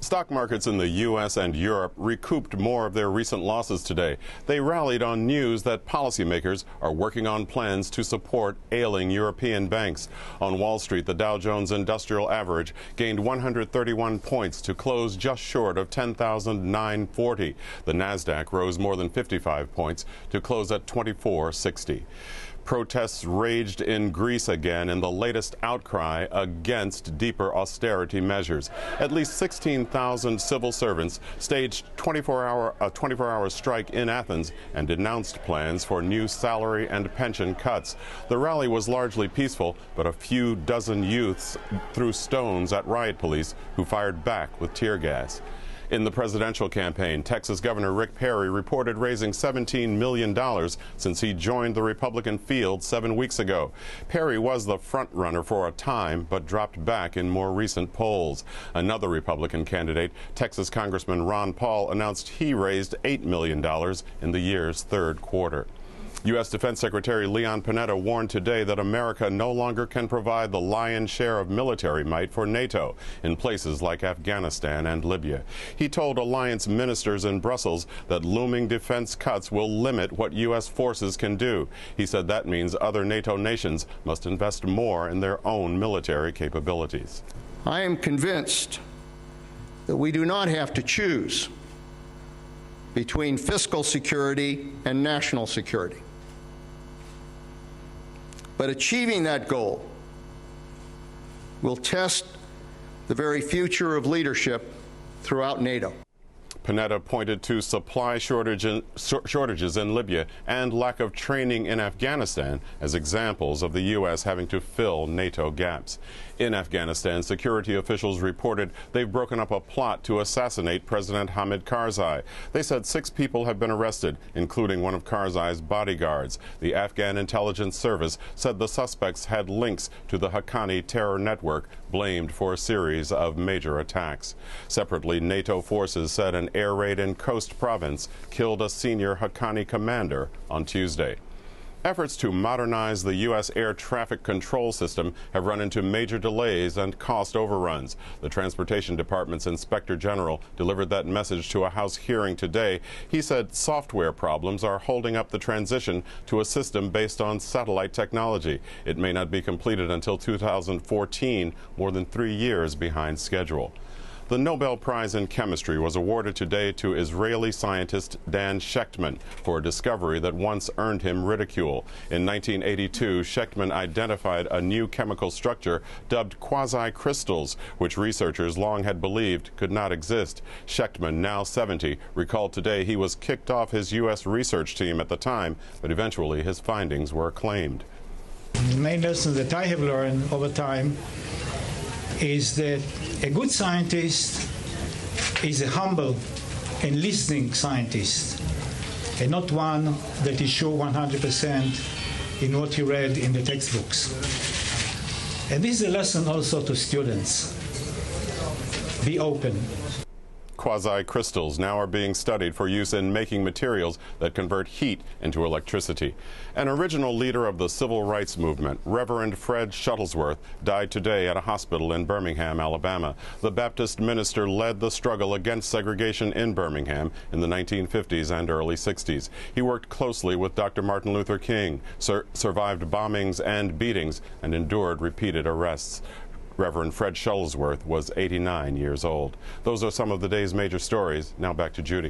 Stock markets in the U.S. and Europe recouped more of their recent losses today. They rallied on news that policymakers are working on plans to support ailing European banks. On Wall Street, the Dow Jones Industrial Average gained 131 points to close just short of 10,940. The Nasdaq rose more than 55 points to close at 2460. Protests raged in Greece again in the latest outcry against deeper austerity measures. At least 16,000 civil servants staged a 24-hour strike in Athens and denounced plans for new salary and pension cuts. The rally was largely peaceful, but a few dozen youths threw stones at riot police, who fired back with tear gas. In the presidential campaign, Texas Governor Rick Perry reported raising $17 million since he joined the Republican field 7 weeks ago. Perry was the front runner for a time, but dropped back in more recent polls. Another Republican candidate, Texas Congressman Ron Paul, announced he raised $8 million in the year's third quarter. U.S. Defense Secretary Leon Panetta warned today that America no longer can provide the lion's share of military might for NATO in places like Afghanistan and Libya. He told alliance ministers in Brussels that looming defense cuts will limit what U.S. forces can do. He said that means other NATO nations must invest more in their own military capabilities. I am convinced that we do not have to choose between fiscal security and national security. But achieving that goal will test the very future of leadership throughout NATO. Panetta pointed to supply shortages in Libya and lack of training in Afghanistan as examples of the U.S. having to fill NATO gaps. In Afghanistan, security officials reported they've broken up a plot to assassinate President Hamid Karzai. They said 6 people have been arrested, including one of Karzai's bodyguards. The Afghan intelligence service said the suspects had links to the Haqqani terror network, blamed for a series of major attacks. Separately, NATO forces said an air raid in Khost province killed a senior Haqqani commander on Tuesday. Efforts to modernize the U.S. air traffic control system have run into major delays and cost overruns. The Transportation Department's Inspector General delivered that message to a House hearing today. He said software problems are holding up the transition to a system based on satellite technology. It may not be completed until 2014, more than 3 years behind schedule. The Nobel Prize in Chemistry was awarded today to Israeli scientist Dan Shechtman for a discovery that once earned him ridicule. In 1982, Shechtman identified a new chemical structure dubbed quasi-crystals, which researchers long had believed could not exist. Shechtman, now 70, recalled today he was kicked off his U.S. research team at the time, but eventually his findings were acclaimed. The main lesson that I have learned over time is that a good scientist is a humble and listening scientist, and not one that is sure 100% in what he read in the textbooks. And this is a lesson also to students. Be open. Quasi-crystals now are being studied for use in making materials that convert heat into electricity. An original leader of the civil rights movement, Reverend Fred Shuttlesworth, died today at a hospital in Birmingham, Alabama. The Baptist minister led the struggle against segregation in Birmingham in the 1950s and early 60s. He worked closely with Dr. Martin Luther King, survived bombings and beatings, and endured repeated arrests. Reverend Fred Shuttlesworth was 89 years old. Those are some of the day's major stories. Now back to Judy.